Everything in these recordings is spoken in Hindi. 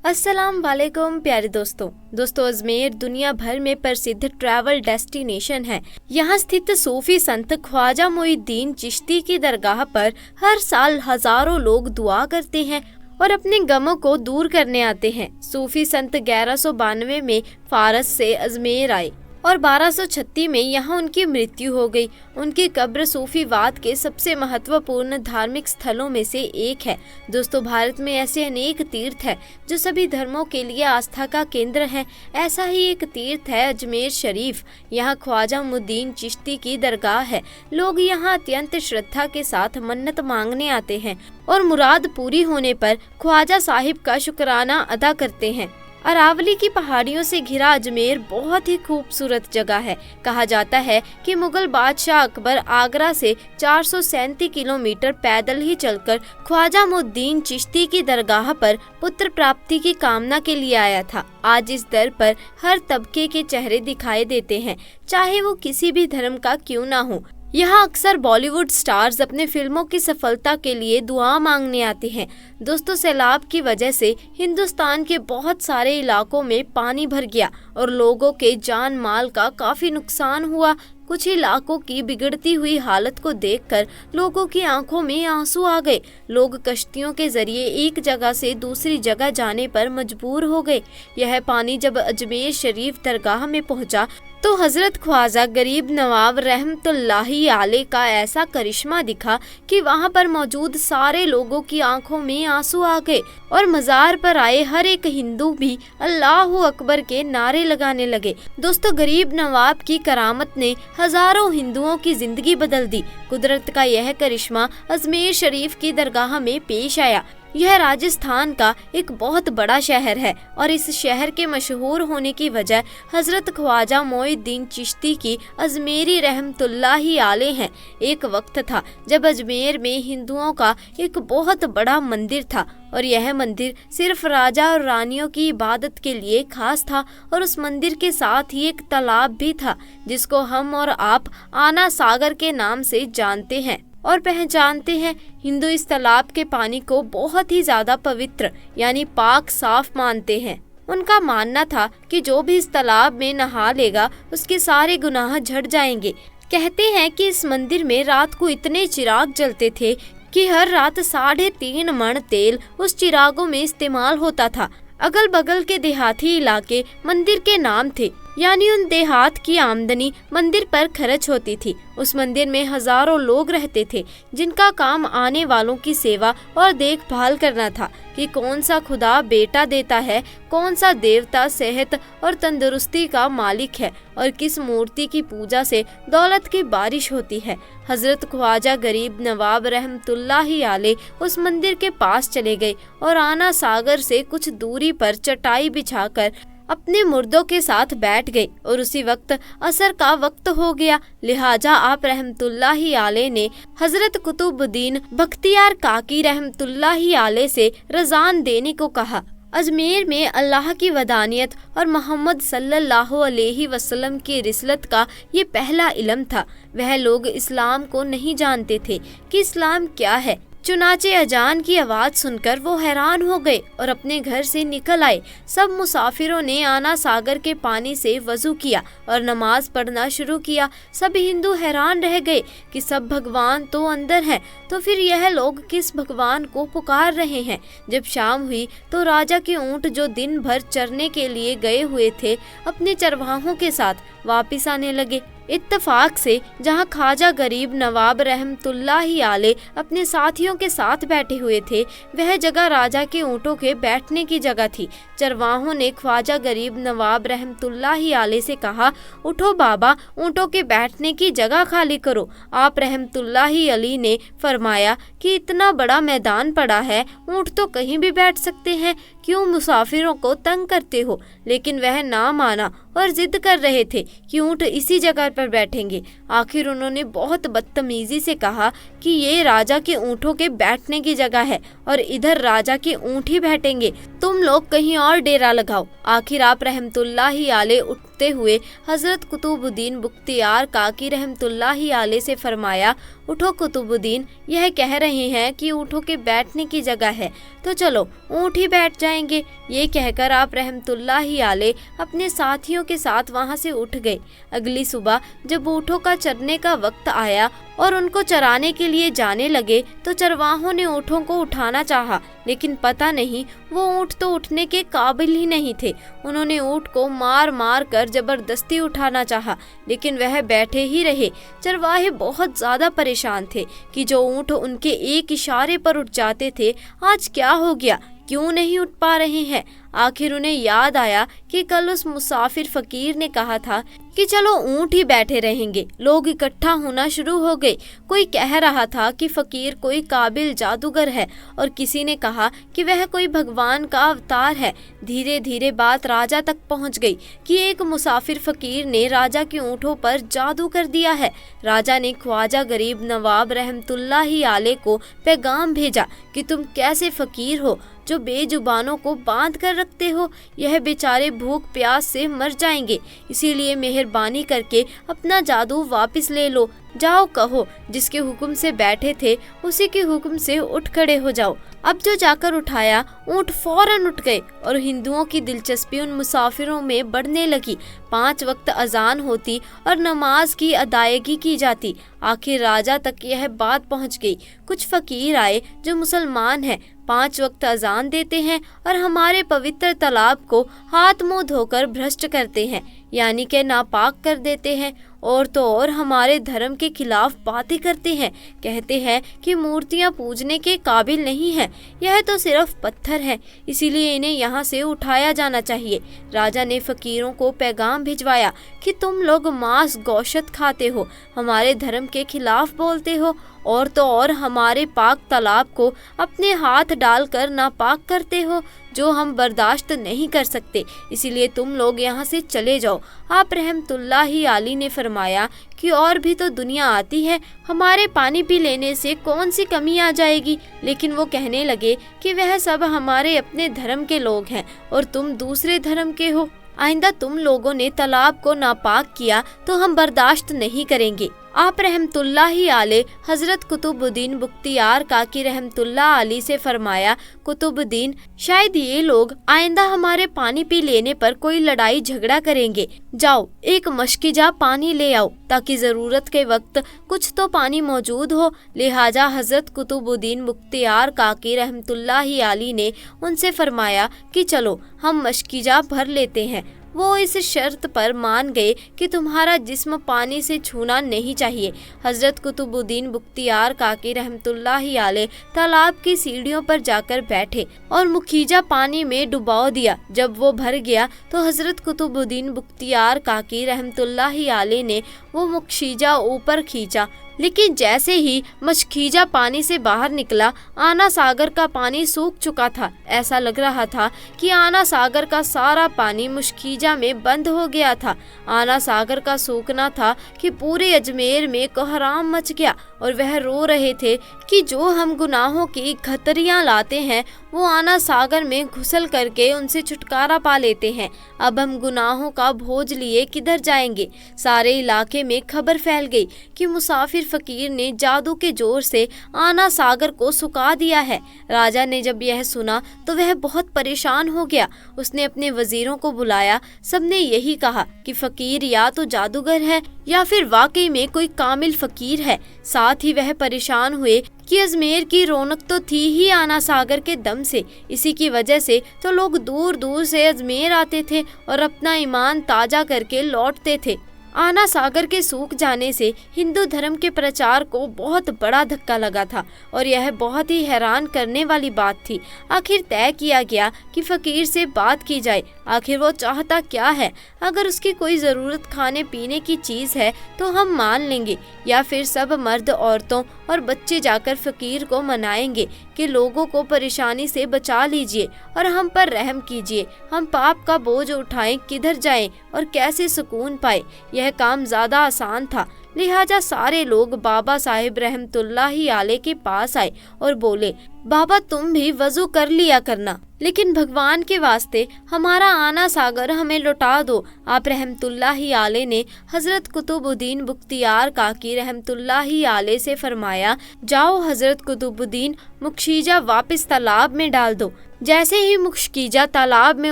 अस्सलाम वालेकुम प्यारे दोस्तों अजमेर दुनिया भर में प्रसिद्ध ट्रैवल डेस्टिनेशन है। यहाँ स्थित सूफी संत ख्वाजा मोइनुद्दीन चिश्ती की दरगाह पर हर साल हजारों लोग दुआ करते हैं और अपने गमों को दूर करने आते हैं। सूफी संत 1192 में फारस से अजमेर आए और 1236 में यहाँ उनकी मृत्यु हो गई। उनकी कब्र सूफीवाद के सबसे महत्वपूर्ण धार्मिक स्थलों में से एक है। दोस्तों, भारत में ऐसे अनेक तीर्थ हैं जो सभी धर्मों के लिए आस्था का केंद्र हैं। ऐसा ही एक तीर्थ है अजमेर शरीफ। यहाँ ख्वाजा मोइनुद्दीन चिश्ती की दरगाह है। लोग यहाँ अत्यंत श्रद्धा के साथ मन्नत मांगने आते हैं और मुराद पूरी होने पर ख्वाजा साहिब का शुक्राना अदा करते हैं। अरावली की पहाड़ियों से घिरा अजमेर बहुत ही खूबसूरत जगह है। कहा जाता है कि मुगल बादशाह अकबर आगरा से 437 किलोमीटर पैदल ही चलकर ख्वाजा मोइनुद्दीन चिश्ती की दरगाह पर पुत्र प्राप्ति की कामना के लिए आया था। आज इस दर पर हर तबके के चेहरे दिखाई देते हैं, चाहे वो किसी भी धर्म का क्यों ना हो। यहाँ अक्सर बॉलीवुड स्टार्स अपने फिल्मों की सफलता के लिए दुआ मांगने आते हैं। दोस्तों, सैलाब की वजह से हिंदुस्तान के बहुत सारे इलाकों में पानी भर गया और लोगों के जान माल का काफी नुकसान हुआ। कुछ इलाकों की बिगड़ती हुई हालत को देखकर लोगों की आंखों में आंसू आ गए। लोग कश्तियों के जरिए एक जगह से दूसरी जगह जाने पर मजबूर हो गए। यह पानी जब अजमेर शरीफ दरगाह में पहुंचा तो हजरत ख्वाजा गरीब नवाब रहमतुल्लाही अलैह का ऐसा करिश्मा दिखा कि वहां पर मौजूद सारे लोगों की आंखों में आंसू आ गए और मजार पर आए हर एक हिंदू भी अल्लाहू अकबर के नारे लगाने लगे। दोस्तों, गरीब नवाब की करामत ने हजारों हिंदुओं की जिंदगी बदल दी। कुदरत का यह करिश्मा अजमेर शरीफ की दरगाह में पेश आया। यह राजस्थान का एक बहुत बड़ा शहर है और इस शहर के मशहूर होने की वजह हजरत ख्वाजा मोइनुद्दीन चिश्ती की अजमेरी रहमतुल्लाही अलैह है। एक वक्त था जब अजमेर में हिंदुओं का एक बहुत बड़ा मंदिर था और यह मंदिर सिर्फ राजा और रानियों की इबादत के लिए खास था और उस मंदिर के साथ ही एक तालाब भी था जिसको हम और आप आना सागर के नाम से जानते हैं और पहचानते हैं। हिंदू इस तालाब के पानी को बहुत ही ज्यादा पवित्र यानी पाक साफ मानते हैं। उनका मानना था कि जो भी इस तालाब में नहा लेगा उसके सारे गुनाह झड़ जाएंगे। कहते हैं कि इस मंदिर में रात को इतने चिराग जलते थे कि हर रात 3.5 मन तेल उस चिरागों में इस्तेमाल होता था। अगल बगल के देहाती इलाके मंदिर के नाम थे, यानी उन देहात की आमदनी मंदिर पर खर्च होती थी। उस मंदिर में हजारों लोग रहते थे जिनका काम आने वालों की सेवा और देखभाल करना था कि कौन सा खुदा बेटा देता है, कौन सा देवता सेहत और तंदुरुस्ती का मालिक है और किस मूर्ति की पूजा से दौलत की बारिश होती है। हजरत ख्वाजा गरीब नवाब रहमतुल्लाही अलैह उस मंदिर के पास चले गए और आना सागर से कुछ दूरी पर चटाई बिछाकर अपने मुर्दों के साथ बैठ गए और उसी वक्त असर का वक्त हो गया। लिहाजा आप रहमतुल्लाही अलैह ने हजरत कुतुबुद्दीन बख्तियार काकी रहमतुल्लाही अलैह से रज़ान देने को कहा। अजमेर में अल्लाह की वदानियत और मोहम्मद सल्लल्लाहु अलैहि वसल्लम की रिसलत का ये पहला इल्म था। वह लोग इस्लाम को नहीं जानते थे कि इस्लाम क्या है। चुनाचे अजान की आवाज सुनकर वो हैरान हो गए और अपने घर से निकल आए। सब मुसाफिरों ने आना सागर के पानी से वजू किया और नमाज पढ़ना शुरू किया। सब हिंदू हैरान रह गए कि सब भगवान तो अंदर हैं, तो फिर यह लोग किस भगवान को पुकार रहे हैं। जब शाम हुई तो राजा के ऊंट जो दिन भर चरने के लिए गए हुए थे अपने चरवाहों के साथ वापिस आने लगे। इत्तफाक से जहां ख्वाजा गरीब नवाब रहमतुल्लाही अलैह अपने साथियों के साथ बैठे हुए थे वह जगह राजा के ऊँटों के बैठने की जगह थी। चरवाहों ने ख्वाजा गरीब नवाब रहमतुल्लाही अलैह से कहा, उठो बाबा, ऊँटों के बैठने की जगह खाली करो। आप रहमतुल्लाही अलैह ने फरमाया कि इतना बड़ा मैदान पड़ा है, ऊँट तो कहीं भी बैठ सकते हैं, क्यों मुसाफिरों को तंग करते हो। लेकिन वह ना माना और जिद कर रहे थे कि ऊँट इसी जगह पर बैठेंगे। आखिर उन्होंने बहुत बदतमीजी से कहा कि ये राजा के ऊँटों के बैठने की जगह है और इधर राजा के ऊँट ही बैठेंगे, तुम लोग कहीं और डेरा लगाओ। आखिर आप रहमतुल्लाही अलैह उठते हुए हजरत कुतुबुद्दीन बख्तियार काकी रहमतुल्लाही अलैह से फरमाया, उठो कुतुबुद्दीन, यह कह रहे हैं कि ऊँटों के बैठने की जगह है, तो चलो ऊँट ही बैठ जाएंगे। ये कहकर आप रहमतुल्लाहि अलैह अपने साथियों के साथ वहाँ से उठ गए। अगली सुबह जब ऊँटों का चरने का वक्त आया और उनको चराने के लिए जाने लगे तो चरवाहों ने ऊँटों को उठाना चाहा, लेकिन पता नहीं वो ऊँट तो उठने के काबिल ही नहीं थे। उन्होंने ऊँट को मार मार कर जबरदस्ती उठाना चाहा, लेकिन वह बैठे ही रहे। चरवाहे बहुत ज्यादा परेशान थे कि जो ऊँट उनके एक इशारे पर उठ जाते थे, आज क्या हो गया, क्यों नहीं उठ पा रहे हैं। आखिर उन्हें याद आया कि कल उस मुसाफिर फकीर ने कहा था कि चलो ऊँट ही बैठे रहेंगे। लोग इकट्ठा होना शुरू हो गए। कोई कह रहा था कि फकीर कोई काबिल जादूगर है और किसी ने कहा कि वह कोई भगवान का अवतार है। धीरे धीरे बात राजा तक पहुंच गई कि एक मुसाफिर फकीर ने राजा के ऊँटों पर जादू कर दिया है। राजा ने ख्वाजा गरीब नवाब रहमतुल्लाहि अलैह को पैगाम भेजा कि तुम कैसे फकीर हो जो बेजुबानों को बांध कर रखते हो, यह बेचारे भूख प्यास से मर जाएंगे, इसीलिए मेहरबानी करके अपना जादू वापस ले लो। जाओ कहो जिसके हुक्म से बैठे थे उसी के हुक्म से उठ खड़े हो जाओ। अब जो जाकर उठाया ऊँट फौरन उठ गए और हिंदुओं की दिलचस्पी उन मुसाफिरों में बढ़ने लगी। 5 वक्त अजान होती और नमाज की अदायगी की जाती। आखिर राजा तक यह बात पहुंच गई। कुछ फकीर आए जो मुसलमान हैं, 5 वक्त अजान देते हैं और हमारे पवित्र तालाब को हाथ मुंह धोकर भ्रष्ट करते हैं, यानी कि नापाक कर देते हैं। और तो और हमारे धर्म के खिलाफ बातें करते हैं, कहते हैं कि मूर्तियां पूजने के काबिल नहीं है, यह तो सिर्फ पत्थर है, इसीलिए इन्हें यहाँ से उठाया जाना चाहिए। राजा ने फकीरों को पैगाम भिजवाया कि तुम लोग मांस गोश्त खाते हो, हमारे धर्म के खिलाफ बोलते हो और तो और हमारे पाक तालाब को अपने हाथ डालकर नापाक करते हो, जो हम बर्दाश्त नहीं कर सकते, इसीलिए तुम लोग यहाँ से चले जाओ। आप रहमतुल्लाहि अलैह ने फरमाया कि और भी तो दुनिया आती है, हमारे पानी पी लेने से कौन सी कमी आ जाएगी। लेकिन वो कहने लगे कि वह सब हमारे अपने धर्म के लोग हैं और तुम दूसरे धर्म के हो, आइंदा तुम लोगों ने तालाब को नापाक किया तो हम बर्दाश्त नहीं करेंगे। आप रहमतुल्लाहि अलैह हजरत कुतुबुद्दीन बख्तियार काकी रहमतुल्लाह अलैह से फरमाया, कुतुबुद्दीन शायद ये लोग आइंदा हमारे पानी पी लेने पर कोई लड़ाई झगड़ा करेंगे। जाओ एक मशकीजा पानी ले आओ ताकि जरूरत के वक्त कुछ तो पानी मौजूद हो। लिहाजा हजरत कुतुबुद्दीन बख्तियार काकी रहमतुल्लाहि अलैह ने उनसे फरमाया कि चलो हम मशकीजा भर लेते हैं। वो इस शर्त पर मान गए कि तुम्हारा जिस्म पानी से छूना नहीं चाहिए। हजरत कुतुबुद्दीन बख्तियार काकी रहमतुल्लाहि अलैह तालाब की सीढ़ियों पर जाकर बैठे और मुखीजा पानी में डुबो दिया। जब वो भर गया तो हजरत कुतुबुद्दीन बख्तियार काकी रहमतुल्लाहि अलैह ने वो मुखीजा ऊपर खींचा, लेकिन जैसे ही मशकीजा पानी से बाहर निकला, आना सागर का पानी सूख चुका था। ऐसा लग रहा था कि आना सागर का सारा पानी मशकीजा में बंद हो गया था। आना सागर का सूखना था कि पूरे अजमेर में कोहराम मच गया और वह रो रहे थे कि जो हम गुनाहों की खतरियाँ लाते हैं वो आना सागर में घुसल करके उनसे छुटकारा पा लेते हैं। अब हम गुनाहों का बोझ लिए किधर जाएंगे। सारे इलाके में खबर फैल गई कि मुसाफिर फकीर ने जादू के जोर से आना सागर को सुखा दिया है। राजा ने जब यह सुना तो वह बहुत परेशान हो गया। उसने अपने वजीरों को बुलाया। सबने यही कहा कि फकीर या तो जादूगर है या फिर वाकई में कोई कामिल फकीर है। साथ ही वह परेशान हुए कि अजमेर की रौनक तो थी ही आना सागर के दम से, इसी की वजह से तो लोग दूर दूर से अजमेर आते थे और अपना ईमान ताजा करके लौटते थे। आना सागर के सूख जाने से हिंदू धर्म के प्रचार को बहुत बड़ा धक्का लगा था और यह बहुत ही हैरान करने वाली बात थी। आखिर तय किया गया कि फकीर से बात की जाए। आखिर वो चाहता क्या है? अगर उसकी कोई ज़रूरत खाने पीने की चीज़ है तो हम मान लेंगे, या फिर सब मर्द औरतों और बच्चे जाकर फकीर को मनाएंगे कि लोगों को परेशानी से बचा लीजिए और हम पर रहम कीजिए। हम पाप का बोझ उठाएं, किधर जाएं और कैसे सुकून पाए। यह काम ज़्यादा आसान था। लिहाजा सारे लोग बाबा साहिब रहमतुल्लाहि अलैह के पास आए और बोले, बाबा तुम भी वजू कर लिया करना, लेकिन भगवान के वास्ते हमारा आना सागर हमें लौटा दो। आप रहमतुल्लाहि आले ने हजरत कुतुबुद्दीन बख्तियार काकी रहमतुल्लाहि आले से फरमाया, जाओ हजरत कुतुबुद्दीन मुखशीजा वापस तालाब में डाल दो। जैसे ही मुखशीजा तालाब में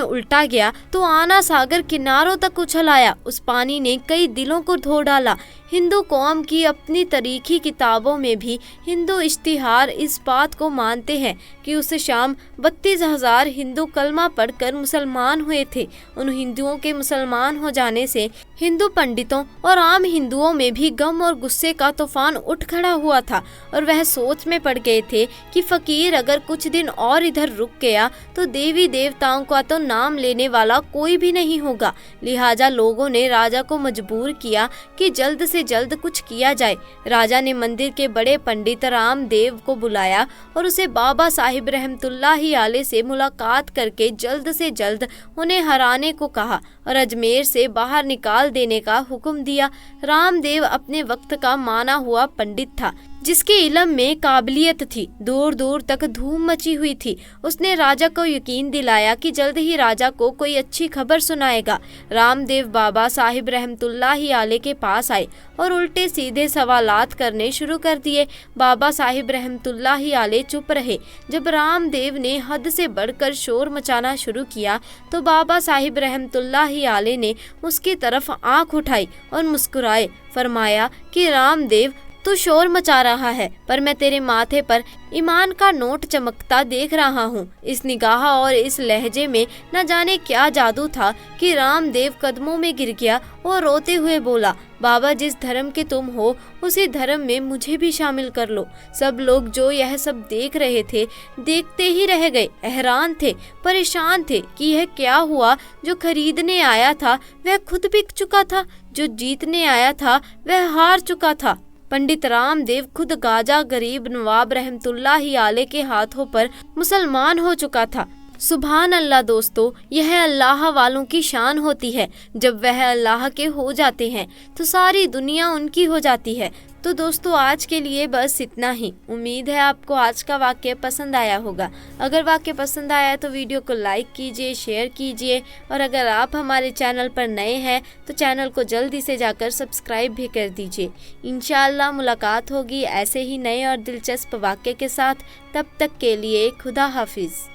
उल्टा गया तो आना सागर किनारों तक उछल आया। उस पानी ने कई दिलों को धो डाला। हिंदू कौम की अपनी तारीखी किताबों में भी हिंदू इश्तिहार इस बात को मानते हैं कि उस शाम 32,000 हिंदू कलमा पढ़कर मुसलमान हुए थे। उन हिंदुओं के मुसलमान हो जाने से हिंदू पंडितों और आम हिंदुओं में भी गम और गुस्से का तूफान उठ खड़ा हुआ था और वह सोच में पड़ गए थे कि फकीर अगर कुछ दिन और इधर रुक गया तो देवी देवताओं का तो नाम लेने वाला कोई भी नहीं होगा। लिहाजा लोगों ने राजा को मजबूर किया कि जल्द से जल्द कुछ किया जाए। राजा ने मंदिर के बड़े पंडित रामदेव को बुलाया और उसे बाबा साहिब रहमतुल्लाहि आले से मुलाकात करके जल्द से जल्द उन्हें हराने को कहा और अजमेर से बाहर निकाल देने का हुक्म दिया। रामदेव अपने वक्त का माना हुआ पंडित था जिसके इल्म में काबिलियत थी। दूर दूर तक धूम मची हुई थी। उसने राजा को यकीन दिलाया कि जल्द ही राजा को कोई अच्छी खबर सुनाएगा। रामदेव बाबा साहिब रहमतुल्लाहि आले के पास आए और उल्टे सीधे सवालात करने शुरू कर दिए। बाबा साहिब रहमतुल्लाहि आले चुप रहे। जब रामदेव ने हद से बढ़कर शोर मचाना शुरू किया तो बाबा साहिब रहमतुल्लाहि आले ने उसकी तरफ आंख उठाई और मुस्कुराए। फरमाया कि रामदेव तू शोर मचा रहा है पर मैं तेरे माथे पर ईमान का नोट चमकता देख रहा हूँ। इस निगाह और इस लहजे में न जाने क्या जादू था कि रामदेव कदमों में गिर गया और रोते हुए बोला, बाबा जिस धर्म के तुम हो उसी धर्म में मुझे भी शामिल कर लो। सब लोग जो यह सब देख रहे थे देखते ही रह गए, हैरान थे, परेशान थे कि यह क्या हुआ। जो खरीदने आया था वह खुद बिक चुका था, जो जीतने आया था वह हार चुका था। पंडित रामदेव खुद गाजा गरीब नवाब रहमतुल्लाहि आले के हाथों पर मुसलमान हो चुका था। सुभान अल्लाह दोस्तों, यह अल्लाह वालों की शान होती है। जब वह अल्लाह के हो जाते हैं तो सारी दुनिया उनकी हो जाती है। तो दोस्तों आज के लिए बस इतना ही। उम्मीद है आपको आज का वाक्य पसंद आया होगा। अगर वाक्य पसंद आया तो वीडियो को लाइक कीजिए, शेयर कीजिए और अगर आप हमारे चैनल पर नए हैं तो चैनल को जल्दी से जाकर सब्सक्राइब भी कर दीजिए। इंशाअल्लाह मुलाकात होगी ऐसे ही नए और दिलचस्प वाक्य के साथ। तब तक के लिए खुदा हाफिज़।